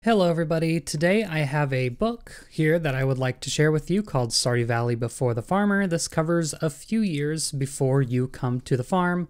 Hello everybody, today I have a book here that I would like to share with you called Stardew Valley Before the Farmer. This covers a few years before you come to the farm,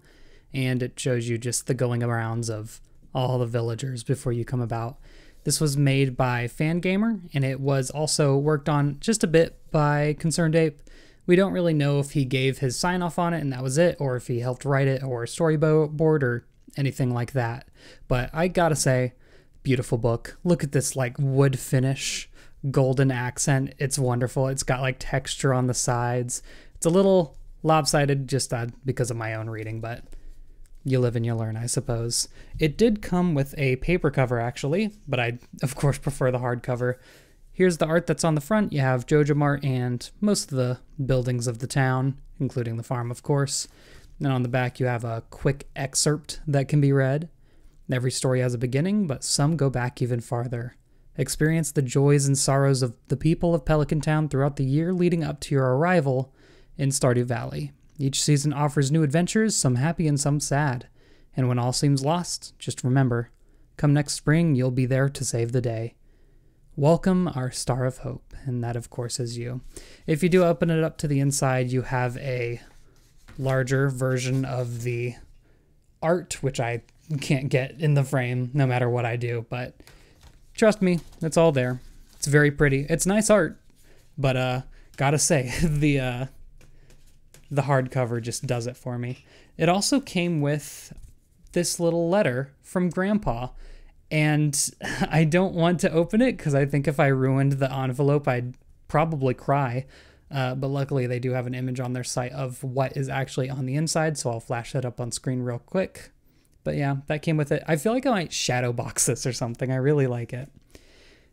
and it shows you just the going arounds of all the villagers before you come about. This was made by Fangamer, and it was also worked on just a bit by Concerned Ape. We don't really know if he gave his sign off on it and that was it, or if he helped write it, or storyboard, or anything like that. But I gotta say, beautiful book. Look at this like wood finish, golden accent. It's wonderful. It's got like texture on the sides. It's a little lopsided just because of my own reading, but you live and you learn, I suppose. It did come with a paper cover actually, but I of course prefer the hardcover. Here's the art that's on the front. You have Joja Mart and most of the buildings of the town, including the farm of course. And on the back you have a quick excerpt that can be read. Every story has a beginning, but some go back even farther. Experience the joys and sorrows of the people of Pelican Town throughout the year leading up to your arrival in Stardew Valley. Each season offers new adventures, some happy and some sad. And when all seems lost, just remember, come next spring, you'll be there to save the day. Welcome our Star of Hope, and that of course is you. If you do open it up to the inside, you have a larger version of the art, which I can't get in the frame no matter what I do, but trust me, it's all there. It's very pretty. It's nice art, but gotta say, the hardcover just does it for me. It also came with this little letter from Grandpa, and I don't want to open it because I think if I ruined the envelope, I'd probably cry. But luckily they do have an image on their site of what is actually on the inside, so I'll flash that up on screen real quick. But yeah, that came with it. I feel like I might shadow box this or something. I really like it.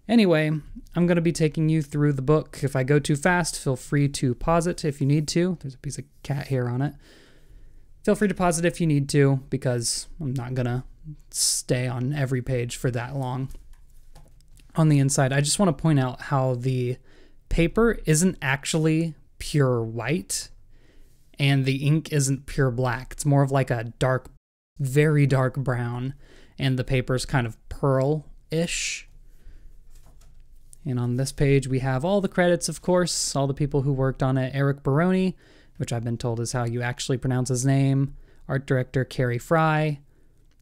Anyway, I'm going to be taking you through the book. If I go too fast, feel free to pause it if you need to. There's a piece of cat hair on it. Feel free to pause it if you need to, because I'm not going to stay on every page for that long. On the inside, I just want to point out how the paper isn't actually pure white, and the ink isn't pure black. It's more of like a dark, very dark brown, and the paper's kind of pearl-ish. And on this page we have all the credits, of course, all the people who worked on it. Eric Baroni, which I've been told is how you actually pronounce his name. Art director Carrie Fry.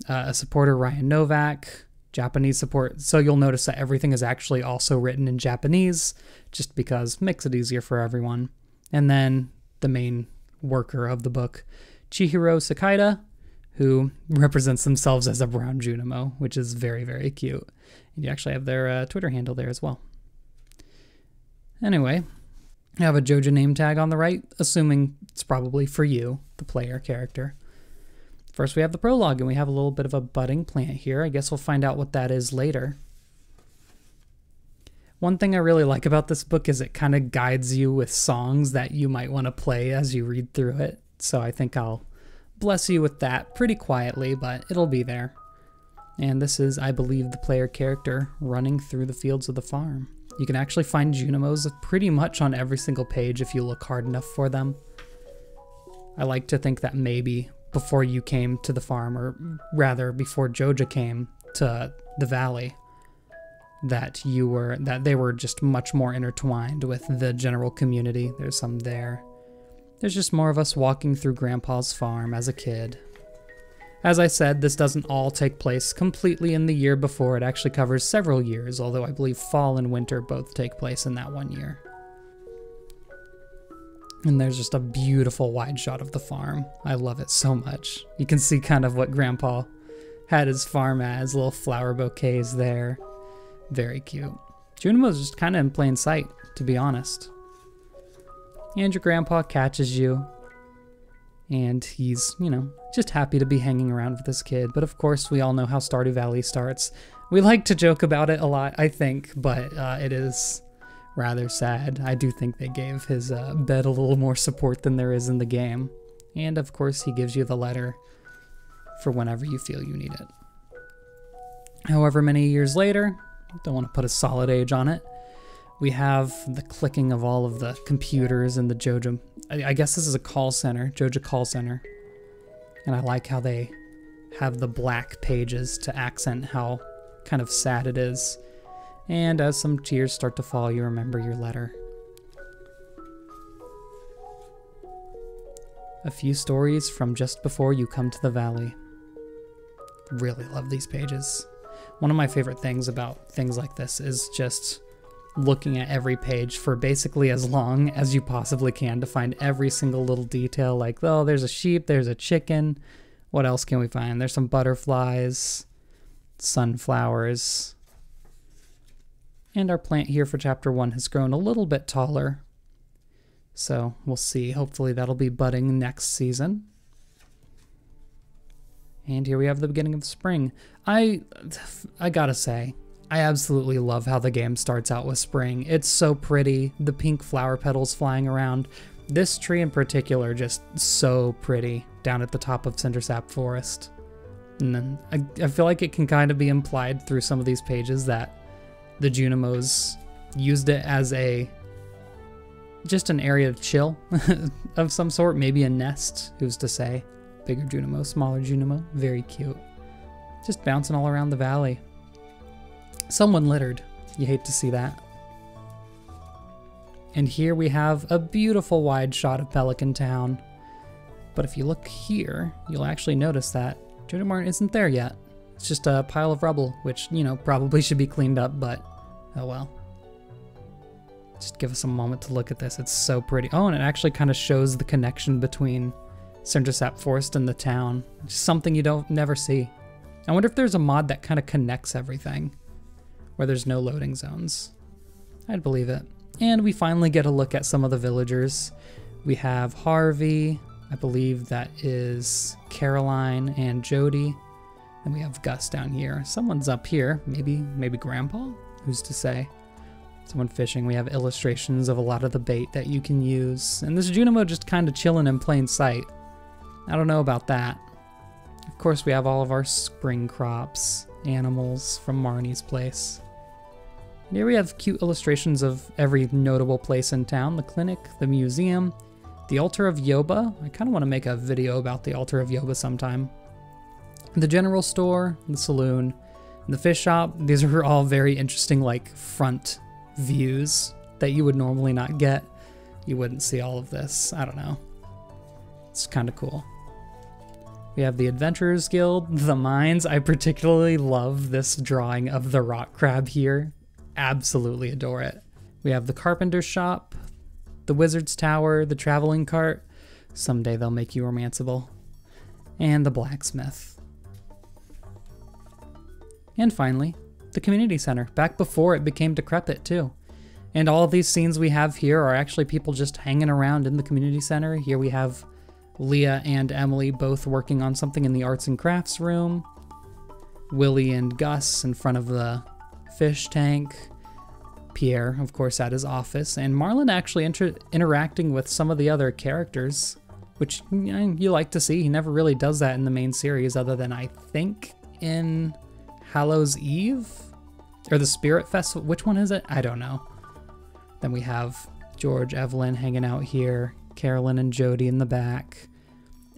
A supporter Ryan Novak. Japanese support. So you'll notice that everything is actually also written in Japanese, just because it makes it easier for everyone. And then the main worker of the book, Chihiro Sakaida, who represents themselves as a brown Junimo, which is very, very cute. And you actually have their Twitter handle there as well. Anyway, I have a Joja name tag on the right, assuming it's probably for you, the player character. First we have the prologue, and we have a little bit of a budding plant here. I guess we'll find out what that is later. One thing I really like about this book is it kind of guides you with songs that you might want to play as you read through it. So I think I'll bless you with that pretty quietly, but it'll be there. And this is, I believe, the player character running through the fields of the farm. You can actually find Junimos pretty much on every single page if you look hard enough for them. I like to think that maybe before you came to the farm, or rather before Joja came to the valley, that they were just much more intertwined with the general community. There's some there. There's just more of us walking through Grandpa's farm as a kid. As I said, this doesn't all take place completely in the year before. It actually covers several years, although I believe fall and winter both take place in that one year. And there's just a beautiful wide shot of the farm. I love it so much. You can see kind of what Grandpa had his farm as, little flower bouquets there. Very cute. Junimo's just kind of in plain sight, to be honest. And your grandpa catches you, and he's, you know, just happy to be hanging around with this kid. But of course, we all know how Stardew Valley starts. We like to joke about it a lot, I think, but it is rather sad. I do think they gave his bed a little more support than there is in the game. And of course, he gives you the letter for whenever you feel you need it. However many years later, don't want to put a solid age on it, we have the clicking of all of the computers in the Joja. I guess this is a call center, Joja call center. And I like how they have the black pages to accent how kind of sad it is. And as some tears start to fall, you remember your letter. A few stories from just before you come to the valley. Really love these pages. One of my favorite things about things like this is just looking at every page for basically as long as you possibly can to find every single little detail, like, oh, there's a sheep, there's a chicken. What else can we find? There's some butterflies, sunflowers. And our plant here for chapter 1 has grown a little bit taller. So we'll see. Hopefully that'll be budding next season. And here we have the beginning of spring. I gotta say, I absolutely love how the game starts out with spring. It's so pretty. The pink flower petals flying around. This tree in particular, just so pretty down at the top of Cindersap Forest. And then I feel like it can kind of be implied through some of these pages that the Junimos used it as just an area of chill of some sort, maybe a nest, who's to say. Bigger Junimo, smaller Junimo, very cute. Just bouncing all around the valley. Someone littered. You hate to see that. And here we have a beautiful wide shot of Pelican Town. But if you look here, you'll actually notice that Junimart isn't there yet. It's just a pile of rubble, which, you know, probably should be cleaned up, but oh well. Just give us a moment to look at this. It's so pretty. Oh, and it actually kind of shows the connection between Cindersap Forest and the town. Just something you don't never see. I wonder if there's a mod that kind of connects everything, where there's no loading zones. I'd believe it. And we finally get a look at some of the villagers. We have Harvey, I believe that is Caroline and Jody. And we have Gus down here. Someone's up here, maybe Grandpa? Who's to say? Someone fishing. We have illustrations of a lot of the bait that you can use. And this Junimo just kind of chilling in plain sight. I don't know about that. Of course, we have all of our spring crops, animals from Marnie's place. And here we have cute illustrations of every notable place in town. The clinic, the museum, the altar of Yoba. I kind of want to make a video about the altar of Yoba sometime. The general store, the saloon, and the fish shop. These are all very interesting, like, front views that you would normally not get. You wouldn't see all of this. I don't know. It's kind of cool. We have the Adventurers Guild, the mines. I particularly love this drawing of the rock crab here. Absolutely adore it. We have the carpenter's shop, the wizard's tower, the traveling cart. Someday they'll make you romanceable. And the blacksmith. And finally, the community center, back before it became decrepit too. And all of these scenes we have here are actually people just hanging around in the community center. Here we have Leah and Emily both working on something in the arts and crafts room. Willie and Gus in front of the fish tank. Pierre, of course, at his office. And Marlon actually interacting with some of the other characters, which you like to see. He never really does that in the main series, other than, I think, in Hallows Eve? Or the Spirit Festival? Which one is it? I don't know. Then we have George, Evelyn hanging out here. Carolyn and Jody in the back.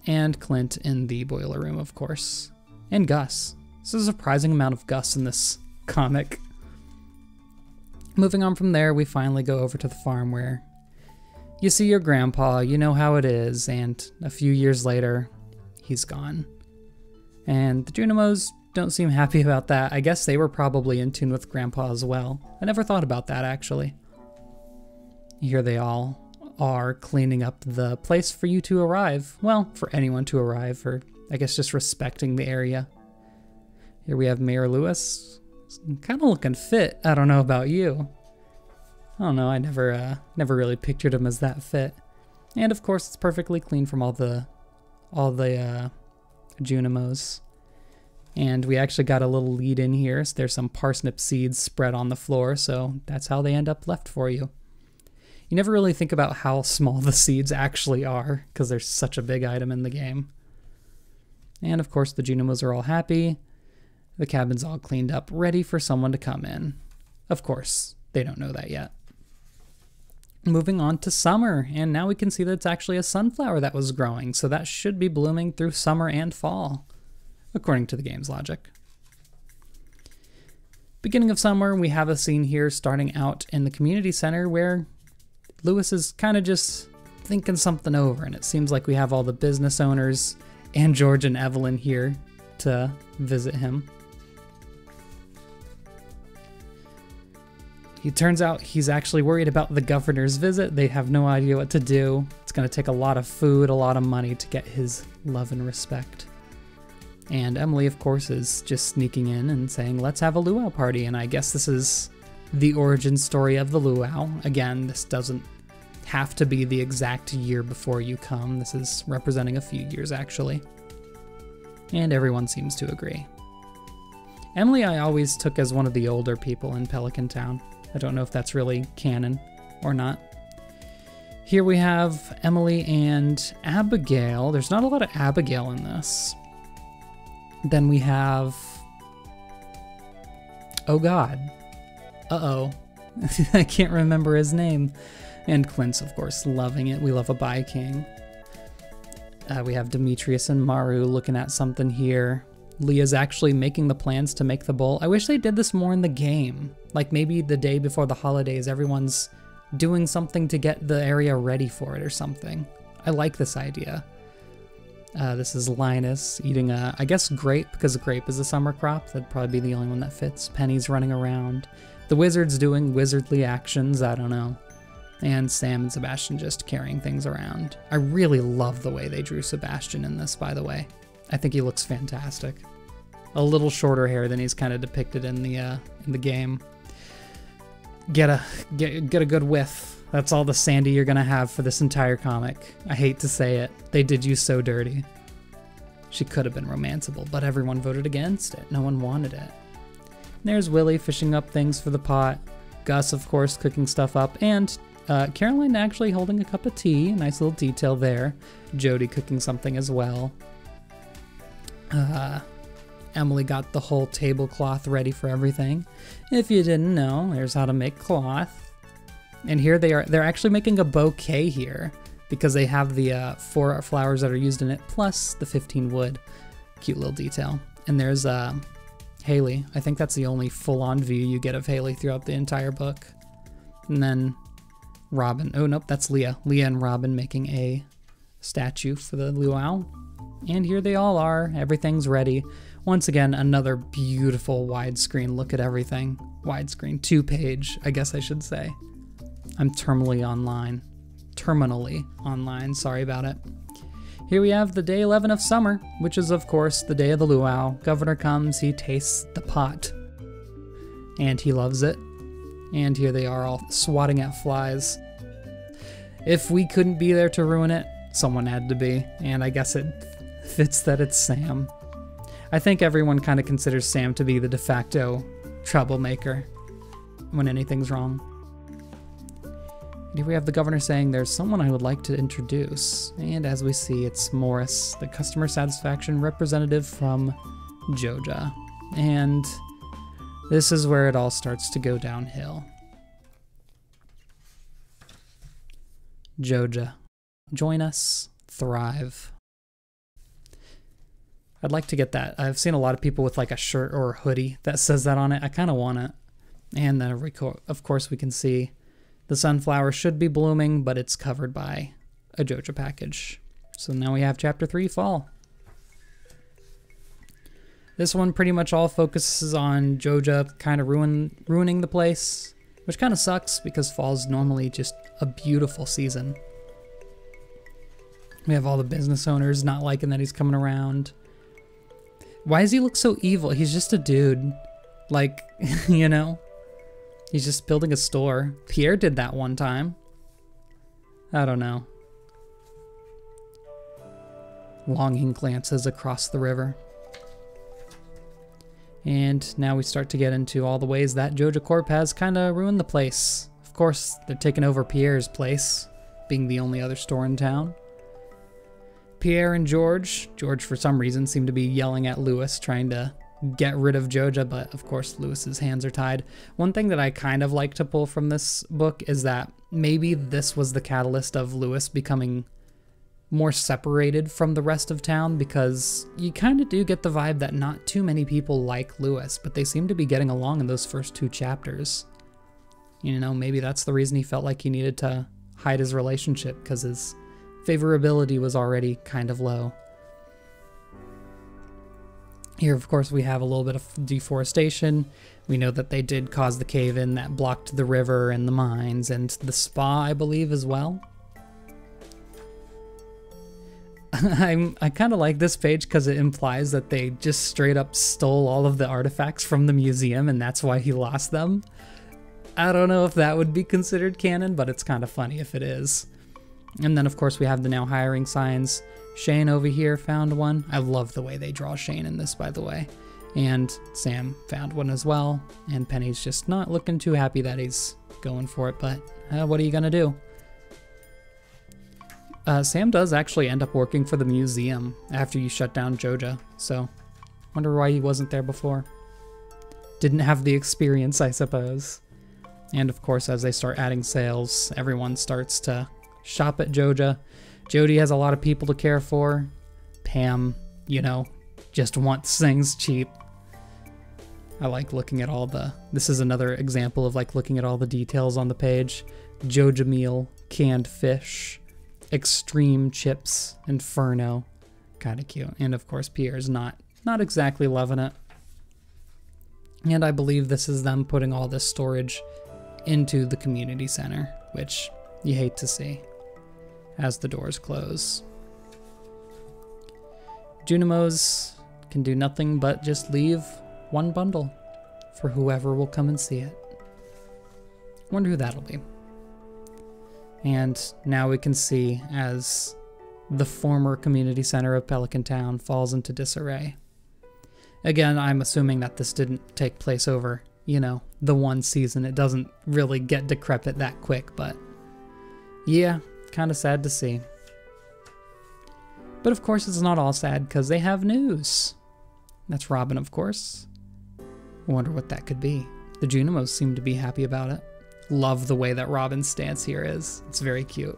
And Clint in the boiler room, of course. And Gus. This is a surprising amount of Gus in this comic. Moving on from there, we finally go over to the farm where you see your grandpa, you know how it is, and a few years later, he's gone. And the Junimos don't seem happy about that. I guess they were probably in tune with grandpa as well. I never thought about that, actually. Here they all are cleaning up the place for you to arrive. Well, for anyone to arrive, or I guess just respecting the area. Here we have Mayor Lewis. Kind of looking fit. I don't know about you. I don't know. I never really pictured him as that fit. And of course, it's perfectly clean from all the Junimos. And we actually got a little lead in here. So there's some parsnip seeds spread on the floor. So that's how they end up left for you. You never really think about how small the seeds actually are, because they're such a big item in the game. And of course, the Junimos are all happy. The cabin's all cleaned up, ready for someone to come in. Of course, they don't know that yet. Moving on to summer, and now we can see that it's actually a sunflower that was growing, so that should be blooming through summer and fall, according to the game's logic. Beginning of summer, we have a scene here starting out in the community center where Lewis is kind of just thinking something over, and it seems like we have all the business owners and George and Evelyn here to visit him. It turns out he's actually worried about the governor's visit. They have no idea what to do. It's going to take a lot of food, a lot of money to get his love and respect. And Emily, of course, is just sneaking in and saying, let's have a luau party. And I guess this is the origin story of the luau. Again, this doesn't have to be the exact year before you come. This is representing a few years, actually. And everyone seems to agree. Emily I always took as one of the older people in Pelican Town. I don't know if that's really canon or not. Here we have Emily and Abigail. There's not a lot of Abigail in this. Then we have... oh god. Uh-oh. I can't remember his name. And Clint's, of course, loving it. We love a Bi King. We have Demetrius and Maru looking at something here. Leah's actually making the plans to make the bowl. I wish they did this more in the game. Like maybe the day before the holidays, everyone's doing something to get the area ready for it or something. I like this idea. This is Linus eating a, I guess, grape, because grape is a summer crop. That'd probably be the only one that fits. Penny's running around. The wizard's doing wizardly actions, I don't know. And Sam and Sebastian just carrying things around. I really love the way they drew Sebastian in this, by the way. I think he looks fantastic. A little shorter hair than he's kind of depicted in the game. Get a good whiff. That's all the Sandy you're gonna have for this entire comic. I hate to say it. They did you so dirty. She could have been romanceable, but everyone voted against it. No one wanted it. And there's Willie fishing up things for the pot. Gus, of course, cooking stuff up, and Caroline actually holding a cup of tea. Nice little detail there. Jody cooking something as well. Emily got the whole tablecloth ready for everything. If you didn't know, here's how to make cloth. And here they're actually making a bouquet here because they have the 4 flowers that are used in it plus the 15 wood. Cute little detail. And there's Haley. I think that's the only full-on view you get of Haley throughout the entire book. And then Robin. Oh, nope, that's Leah. Leah and Robin making a statue for the luau. And here they all are. Everything's ready. Once again, another beautiful widescreen. Look at everything. Widescreen. 2-page, I guess I should say. I'm terminally online. Terminally online. Sorry about it. Here we have the day 11 of summer, which is, of course, the day of the luau. Governor comes. He tastes the pot. And he loves it. And here they are all swatting at flies. If we couldn't be there to ruin it, someone had to be. And I guess it fits that it's Sam. I think everyone kind of considers Sam to be the de facto troublemaker when anything's wrong. Here we have the governor saying there's someone I would like to introduce. And as we see, it's Morris, the customer satisfaction representative from Joja. And this is where it all starts to go downhill. Joja. Join us. Thrive. I'd like to get that. I've seen a lot of people with like a shirt or a hoodie that says that on it. I kind of want it. And then of course we can see the sunflower should be blooming, but it's covered by a Joja package. So now we have chapter 3, fall. This one pretty much all focuses on Joja kind of ruining the place, which kind of sucks because fall's normally just a beautiful season. We have all the business owners not liking that he's coming around. Why does he look so evil? He's just a dude. Like, you know? He's just building a store. Pierre did that one time. I don't know. Longing glances across the river. And now we start to get into all the ways that Joja Corp has kind of ruined the place. Of course, they're taking over Pierre's place, being the only other store in town. Pierre and George for some reason seem to be yelling at Lewis, trying to get rid of Joja, but of course Lewis's hands are tied. One thing that I kind of like to pull from this book is that maybe this was the catalyst of Lewis becoming more separated from the rest of town, because you kind of do get the vibe that not too many people like Lewis, but they seem to be getting along in those first 2 chapters. You know, maybe that's the reason he felt like he needed to hide his relationship, because his favorability was already kind of low. Here, of course, we have a little bit of deforestation. We know that they did cause the cave-in that blocked the river and the mines and the spa, I believe, as well. I kind of like this page because it implies that they just straight up stole all of the artifacts from the museum and that's why he lost them. I don't know if that would be considered canon, but it's kind of funny if it is. And then, of course, we have the now hiring signs. Shane over here found one. I love the way they draw Shane in this, by the way. And Sam found one as well. And Penny's just not looking too happy that he's going for it, but what are you gonna do? Sam does actually end up working for the museum after you shut down Joja, so wonder why he wasn't there before. Didn't have the experience, I suppose. And of course, as they start adding sales, everyone starts to shop at Joja. Jody has a lot of people to care for. Pam, you know, just wants things cheap. I like looking at all the... This is another example of like looking at all the details on the page. Joja meal, canned fish, extreme chips, Inferno. Kind of cute. And of course, Pierre's not exactly loving it. And I believe this is them putting all this storage into the community center, which you hate to see as the doors close. Junimos can do nothing but just leave one bundle for whoever will come and see it. Wonder who that'll be. And now we can see as the former community center of Pelican Town falls into disarray. Again, I'm assuming that this didn't take place over, you know, the one season. It doesn't really get decrepit that quick, but yeah, kind of sad to see. But of course it's not all sad because they have news. That's Robin, of course. I wonder what that could be. The Junimos seem to be happy about it. Love the way that Robin's stance here is. It's very cute.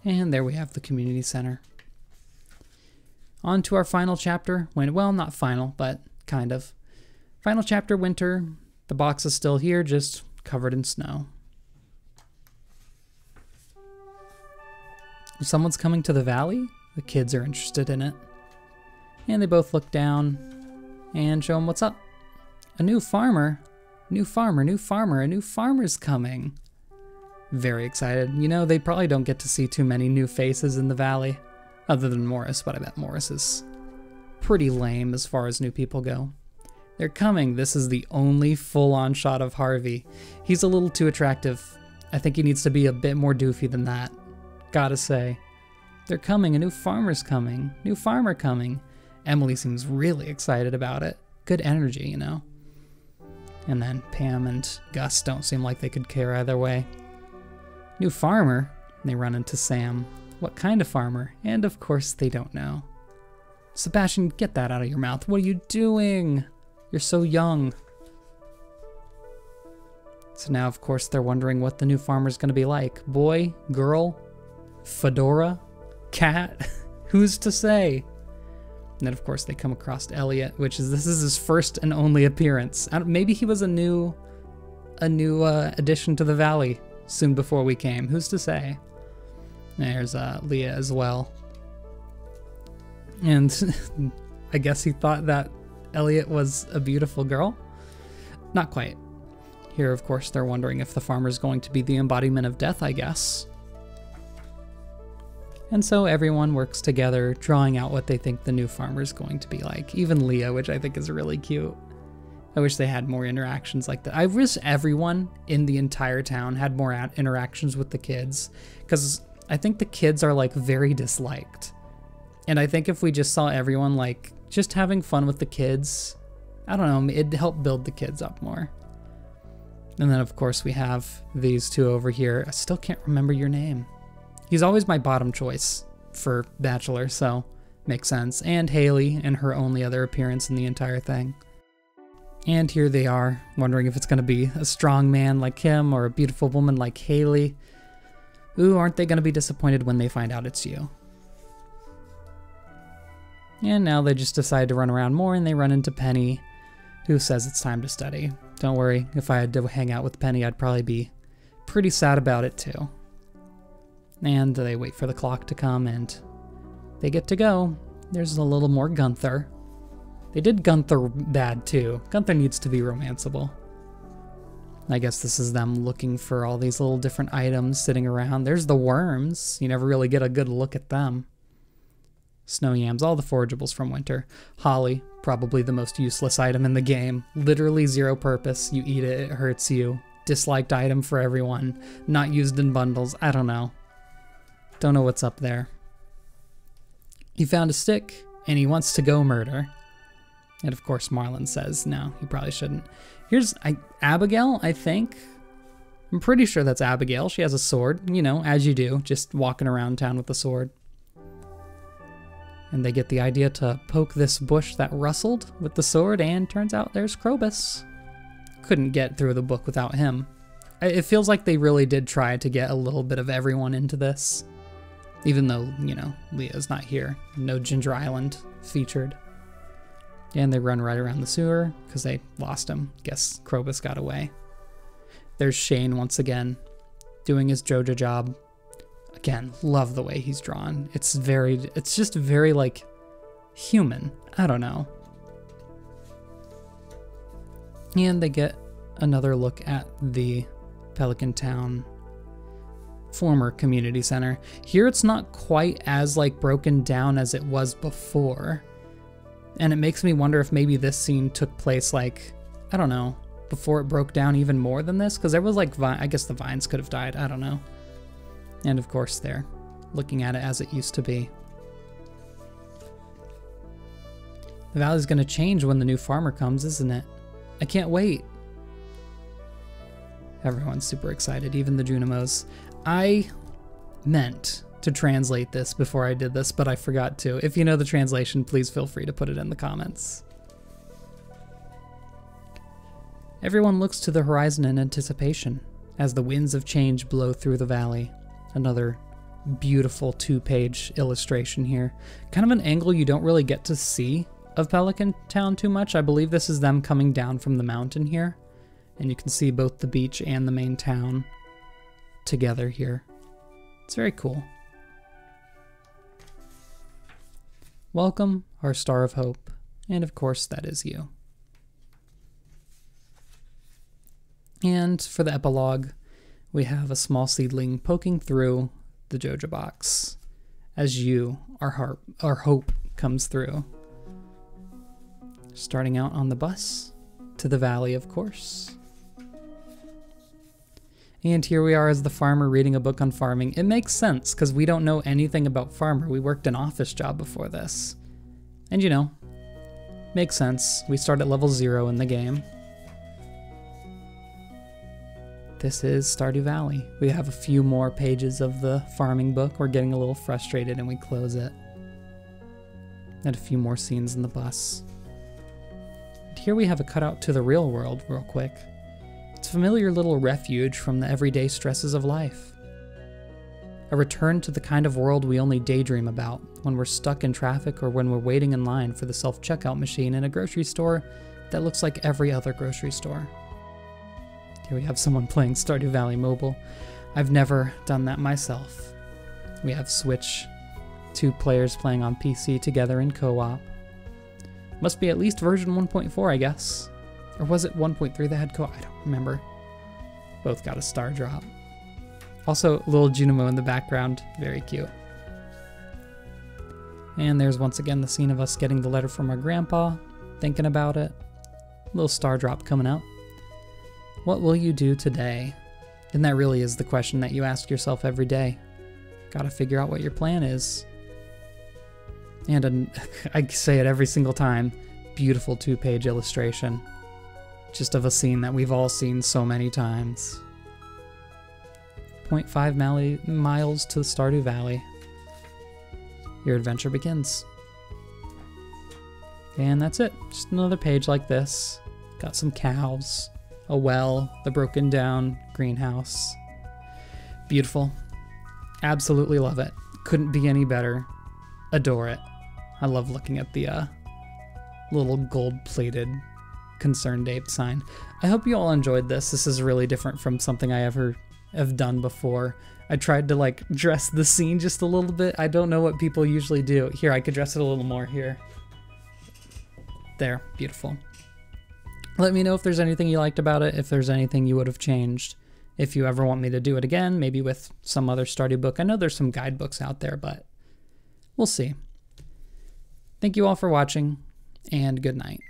And there we have the community center. On to our final chapter. Well, not final, but kind of. Final chapter, winter. The box is still here, just covered in snow. Someone's coming to the valley? The kids are interested in it. And they both look down and show them what's up. A new farmer. New farmer, new farmer, a new farmer's coming. Very excited. You know, they probably don't get to see too many new faces in the valley. Other than Morris, but I bet Morris is pretty lame as far as new people go. They're coming. This is the only full-on shot of Harvey. He's a little too attractive. I think he needs to be a bit more doofy than that. Gotta say. They're coming. A new farmer's coming. New farmer coming. Emily seems really excited about it. Good energy, you know. And then Pam and Gus don't seem like they could care either way. New farmer? They run into Sam. What kind of farmer? And of course they don't know. Sebastian, get that out of your mouth. What are you doing? You're so young. So now, of course, they're wondering what the new farmer's gonna be like. Boy? Girl? Fedora? Cat? Who's to say? And then, of course, they come across Elliot, this is his first and only appearance. Maybe he was a new addition to the valley soon before we came. Who's to say? There's Leah as well. And I guess he thought that Elliot was a beautiful girl? Not quite. Here, of course, they're wondering if the farmer's going to be the embodiment of death, I guess. And so everyone works together, drawing out what they think the new farmer's going to be like. Even Leah, which I think is really cute. I wish they had more interactions like that. I wish everyone in the entire town had more interactions with the kids, because I think the kids are like very disliked. And I think if we just saw everyone like just having fun with the kids, I don't know, it'd help build the kids up more. And then of course we have these two over here. I still can't remember your name. He's always my bottom choice for Bachelor, so makes sense. And Haley in her only other appearance in the entire thing. And here they are, wondering if it's going to be a strong man like him or a beautiful woman like Haley. Ooh, aren't they going to be disappointed when they find out it's you? And now they just decide to run around more, and they run into Penny, who says it's time to study. Don't worry, if I had to hang out with Penny, I'd probably be pretty sad about it too. And they wait for the clock to come, and they get to go. There's a little more Gunther. They did Gunther bad too. Gunther needs to be romanceable. I guess this is them looking for all these little different items sitting around. There's the worms. You never really get a good look at them. Snow yams, all the forageables from winter. Holly, probably the most useless item in the game. Literally zero purpose. You eat it, it hurts you. Disliked item for everyone. Not used in bundles. I don't know. Don't know what's up there. He found a stick, and he wants to go murder. And of course Marlin says, no, you probably shouldn't. Here's Abigail, I think. I'm pretty sure that's Abigail. She has a sword, you know, as you do, just walking around town with a sword. And they get the idea to poke this bush that rustled with the sword, and turns out there's Krobus. Couldn't get through the book without him. It feels like they really did try to get a little bit of everyone into this. Even though, you know, Leah's not here. No Ginger Island featured. And they run right around the sewer because they lost him. Guess Krobus got away. There's Shane once again, doing his Joja job. Again, love the way he's drawn. It's just very, like, human. I don't know. And they get another look at the Pelican Town former community center. Here it's not quite as, like, broken down as it was before. And it makes me wonder if maybe this scene took place, like, I don't know, before it broke down even more than this? Because there was, like, I guess the vines could have died. I don't know. And of course they're looking at it as it used to be. The valley's going to change when the new farmer comes, isn't it? I can't wait. Everyone's super excited, even the Junimos. I meant to translate this before I did this, but I forgot to. If you know the translation, please feel free to put it in the comments. Everyone looks to the horizon in anticipation as the winds of change blow through the valley. Another beautiful 2-page illustration here. Kind of an angle you don't really get to see of Pelican Town too much. I believe this is them coming down from the mountain here. And you can see both the beach and the main town together here. It's very cool. Welcome, our Star of Hope, and of course that is you. And for the epilogue, we have a small seedling poking through the Joja box as you, our hope, comes through. Starting out on the bus to the valley, of course. And here we are as the farmer reading a book on farming. It makes sense because we don't know anything about farmer. We worked an office job before this. And you know, makes sense. We start at level 0 in the game. This is Stardew Valley. We have a few more pages of the farming book. We're getting a little frustrated and we close it. And a few more scenes in the bus. And here we have a cutout to the real world real quick. It's a familiar little refuge from the everyday stresses of life. A return to the kind of world we only daydream about when we're stuck in traffic or when we're waiting in line for the self-checkout machine in a grocery store that looks like every other grocery store. Here we have someone playing Stardew Valley Mobile. I've never done that myself. We have Switch, 2 players playing on PC together in co-op. Must be at least version 1.4, I guess. Or was it 1.3 that had co-op? I don't remember. Both got a star drop. Also, little Junimo in the background. Very cute. And there's once again the scene of us getting the letter from our grandpa, thinking about it. Little star drop coming out. What will you do today? And that really is the question that you ask yourself every day. Gotta figure out what your plan is. And I say it every single time, beautiful 2-page illustration. Just of a scene that we've all seen so many times. 0.5 miles to the Stardew Valley. Your adventure begins. And that's it. Just another page like this. Got some cows, a well, the broken down greenhouse. Beautiful. Absolutely love it. Couldn't be any better. Adore it. I love looking at the little gold-plated Concerned Ape sign. I hope you all enjoyed this. This is really different from something I ever have done before. I tried to like dress the scene just a little bit. I don't know what people usually do. Here, I could dress it a little more here. There, beautiful. Let me know if there's anything you liked about it, if there's anything you would have changed. If you ever want me to do it again, maybe with some other Stardew book. I know there's some guidebooks out there, but we'll see. Thank you all for watching, and good night.